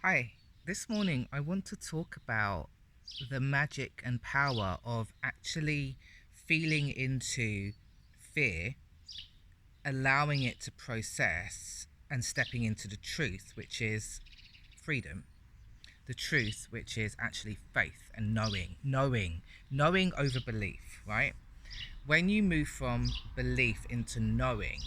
Hi, this morning I want to talk about the magic and power of actually feeling into fear, allowing it to process, and stepping into the truth, which is freedom. The truth, which is actually faith and knowing over belief, right? When you move from belief into knowing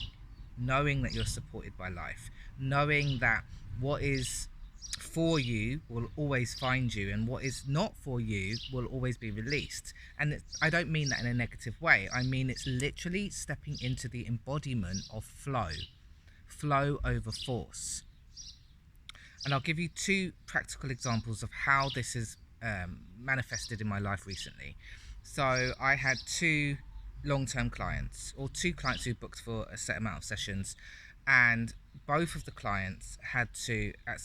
that you're supported by life, knowing that what is for you will always find you and what is not for you will always be released. And I don't mean that in a negative way. I mean it's literally stepping into the embodiment of flow over force. And I'll give you two practical examples of how this is manifested in my life recently. So I had two long-term clients, or two clients who booked for a set amount of sessions, and both of the clients had to, at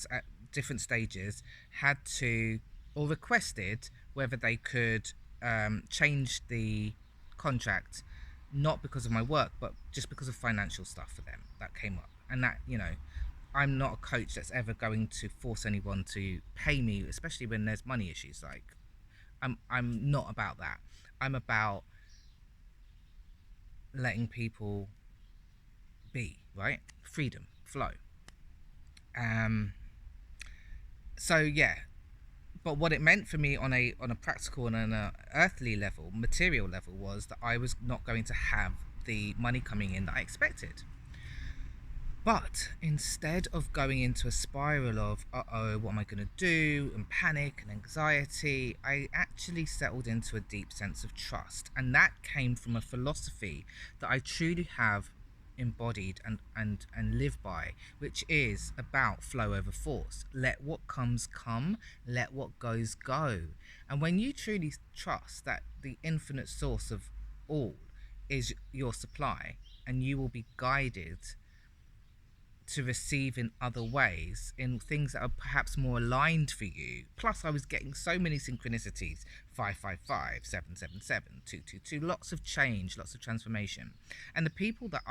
different stages, had to or requested whether they could change the contract, not because of my work, but just because of financial stuff for them that came up. And that, I'm not a coach that's ever going to force anyone to pay me, especially when there's money issues. Like, I'm not about that. I'm about letting people be, right? Freedom, flow. Um. So yeah, but what it meant for me on a practical and on a earthly level, material level, was that I was not going to have the money coming in that I expected. But instead of going into a spiral of, what am I going to do, and panic and anxiety, I actually settled into a deep sense of trust. And that came from a philosophy that I truly have embodied and live by, which is about flow over force. Let what comes come, let what goes go. And when you truly trust that the infinite source of all is your supply, and you will be guided to receive in other ways, in things that are perhaps more aligned for you. Plus, I was getting so many synchronicities: 555, 777, 222, lots of change, lots of transformation. And the people that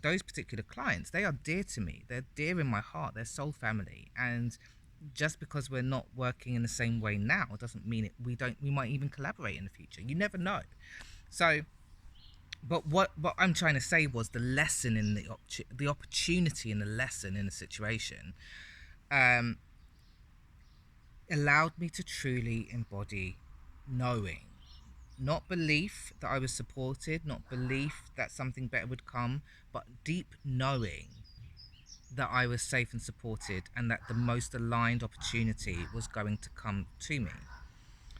those particular clients, they are dear to me. They're dear in my heart. They're soul family. And just because we're not working in the same way now doesn't mean we might even collaborate in the future. You never know. So but what I'm trying to say was the lesson in the opportunity and the lesson in the situation um, allowed me to truly embody knowing, not belief that I was supported, not belief that something better would come, but deep knowing that I was safe and supported, and that the most aligned opportunity was going to come to me.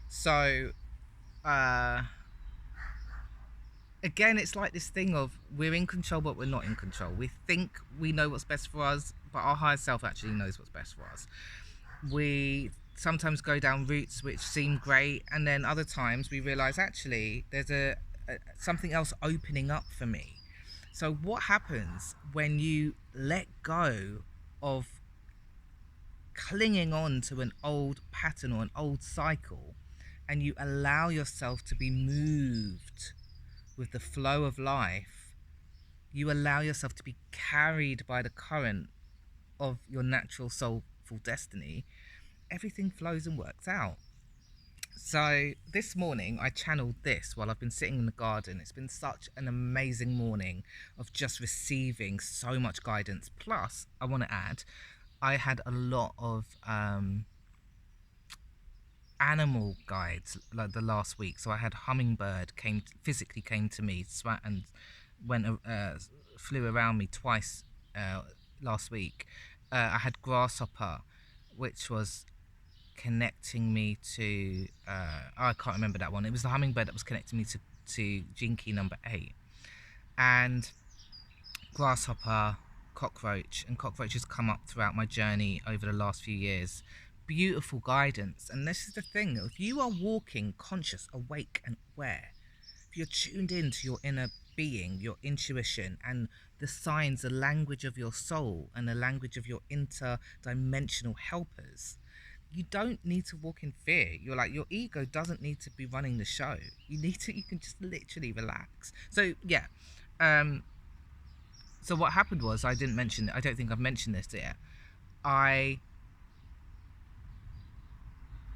So uh, again, it's like this thing of we're in control, but we're not in control. We think we know what's best for us, but our higher self actually knows what's best for us. We sometimes go down routes which seem great, and then other times we realize actually there's a something else opening up for me. So what happens when you let go of clinging on to an old pattern or an old cycle, and you allow yourself to be moved with the flow of life? You allow yourself to be carried by the current of your natural soulful destiny. Everything flows and works out. So this morning I channeled this while I've been sitting in the garden. It's been such an amazing morning of just receiving so much guidance. Plus, I want to add, I had a lot of animal guides like the last week. So I had hummingbird physically came to me, and went flew around me twice last week. I had grasshopper, which was connecting me to I can't remember that one. It was the hummingbird that was connecting me to gene key number 8. And grasshopper, cockroach, and cockroaches come up throughout my journey over the last few years. Beautiful guidance. And this is the thing: if you are walking conscious, awake, and aware, if you're tuned in to your inner being, your intuition, and the signs, the language of your soul, and the language of your interdimensional helpers, you don't need to walk in fear. Your ego doesn't need to be running the show. You can just literally relax. So yeah. So what happened was, I don't think I've mentioned this yet. I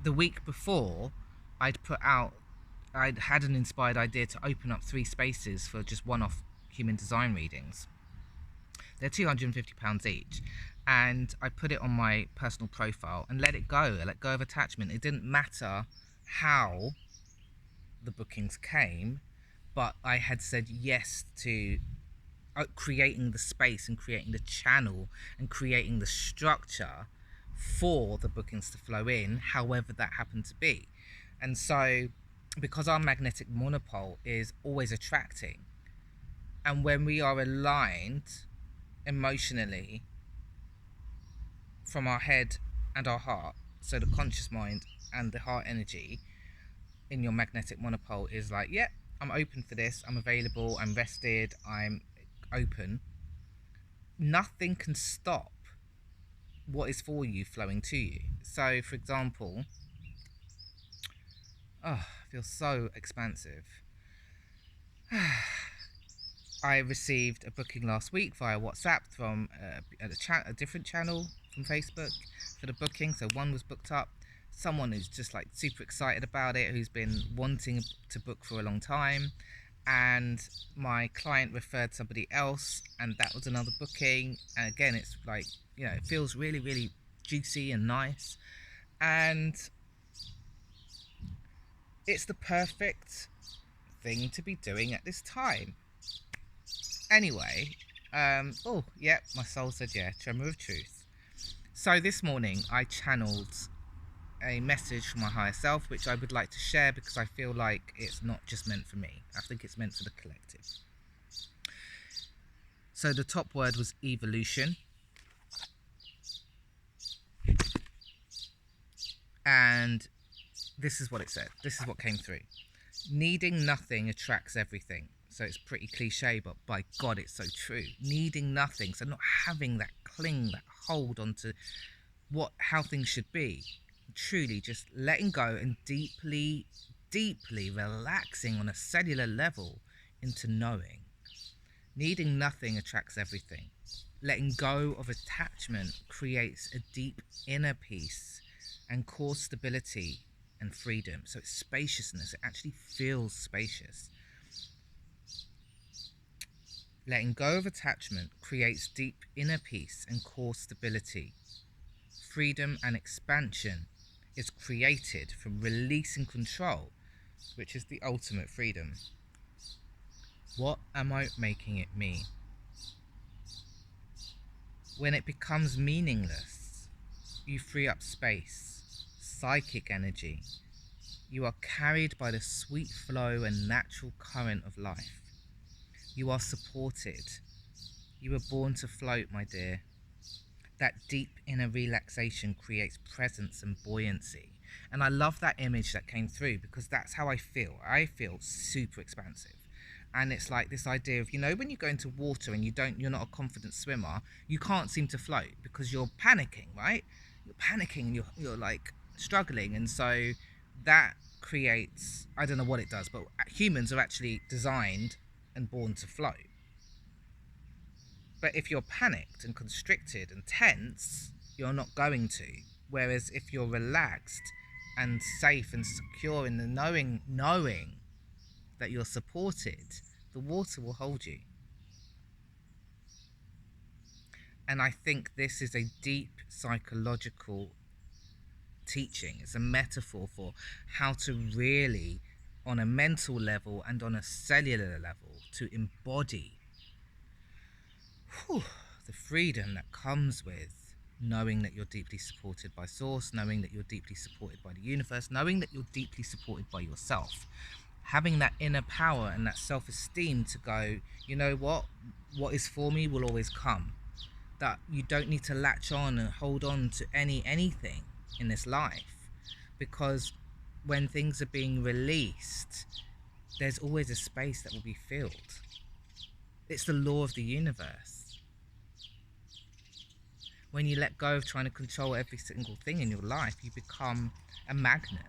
the week before, I'd had an inspired idea to open up 3 spaces for just one-off human design readings. They're £250 each, and I put it on my personal profile and let it go. I let go of attachment. It didn't matter how the bookings came, but I had said yes to creating the space and creating the channel and creating the structure for the bookings to flow in, however that happened to be. And so, because our magnetic monopole is always attracting, and when we are aligned emotionally from our head and our heart, so the conscious mind and the heart energy in your magnetic monopole is like, yeah, I'm open for this, I'm available, I'm rested, I'm open. Nothing can stop what is for you flowing to you. So, for example, I feel so expansive. I received a booking last week via WhatsApp from a different channel from Facebook for the booking. So one was booked up. Someone who's just like super excited about it, who's been wanting to book for a long time. And my client referred somebody else, and that was another booking. And again, it's like, you know, it feels really, really juicy and nice. And it's the perfect thing to be doing at this time. Anyway, oh, yeah, my soul said yeah, tremor of truth. So this morning I channeled a message from my higher self, which I would like to share because I feel like it's not just meant for me. I think it's meant for the collective. So the top word was evolution. And this is what it said. This is what came through. Needing nothing attracts everything. So it's pretty cliche, but by God, it's so true. Needing nothing, so not having that cling, that hold onto how things should be. Truly just letting go and deeply, deeply relaxing on a cellular level into knowing. Needing nothing attracts everything. Letting go of attachment creates a deep inner peace and core stability and freedom. So it's spaciousness. It actually feels spacious. Letting go of attachment creates deep inner peace and core stability. Freedom and expansion is created from releasing control, which is the ultimate freedom. What am I making it mean? When it becomes meaningless, you free up space, psychic energy. You are carried by the sweet flow and natural current of life. You are supported. You were born to float, my dear. That deep inner relaxation creates presence and buoyancy. And I love that image that came through because that's how I feel. I feel super expansive. And it's like this idea of, you know, when you go into water and you're not a confident swimmer, you can't seem to float because you're panicking, right? You're panicking and you're like struggling. And so that creates, I don't know what it does, but humans are actually designed and born to float. But if you're panicked and constricted and tense, you're not going to. Whereas if you're relaxed and safe and secure in the knowing that you're supported, the water will hold you. And I think this is a deep psychological teaching. It's a metaphor for how to really, on a mental level and on a cellular level, to embody the freedom that comes with knowing that you're deeply supported by Source, knowing that you're deeply supported by the universe, knowing that you're deeply supported by yourself. Having that inner power and that self-esteem to go, you know what is for me will always come. That you don't need to latch on and hold on to anything in this life, because when things are being released, there's always a space that will be filled. It's the law of the universe. When you let go of trying to control every single thing in your life, you become a magnet.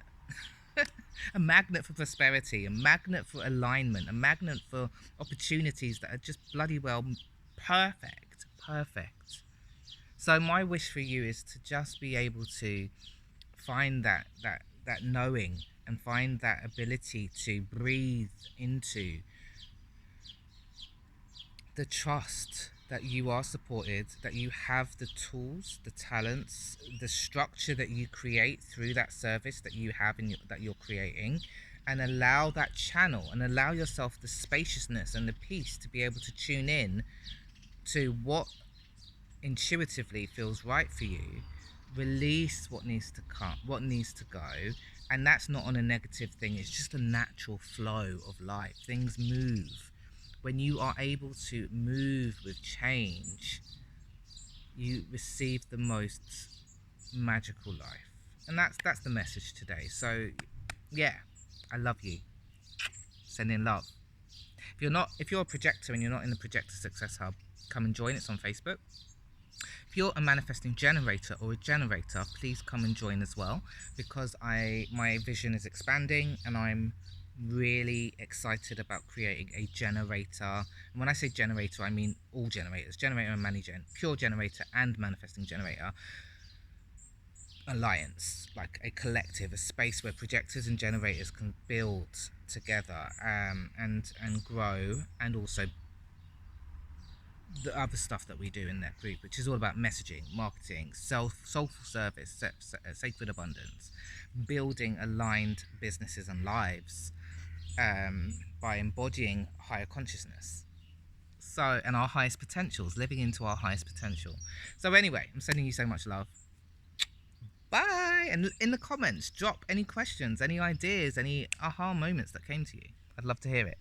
A magnet for prosperity, a magnet for alignment, a magnet for opportunities that are just bloody well perfect. So my wish for you is to just be able to find that knowing, and find that ability to breathe into the trust that you are supported, that you have the tools, the talents, the structure that you create through that service that you have and that you're creating, and allow that channel and allow yourself the spaciousness and the peace to be able to tune in to what intuitively feels right for you. Release what needs to come, what needs to go, and that's not on a negative thing. It's just a natural flow of life. Things move. When you are able to move with change, you receive the most magical life. And that's the message today. So yeah, I love you. Sending love. If you're a projector and you're not in the Projector Success Hub, come and join. It's on Facebook. If you're a manifesting generator or a generator, please come and join as well, because my vision is expanding and I'm really excited about creating a generator. And when I say generator, I mean all generators, generator and mani-gen, pure generator and manifesting generator alliance, like a collective, a space where projectors and generators can build together, and grow, and also the other stuff that we do in that group, which is all about messaging, marketing, soulful service, sacred abundance, building aligned businesses and lives, by embodying higher consciousness, so, and our highest potentials, living into our highest potential. So anyway, I'm sending you so much love. Bye. And in the comments, drop any questions, any ideas, any aha moments that came to you. I'd love to hear it.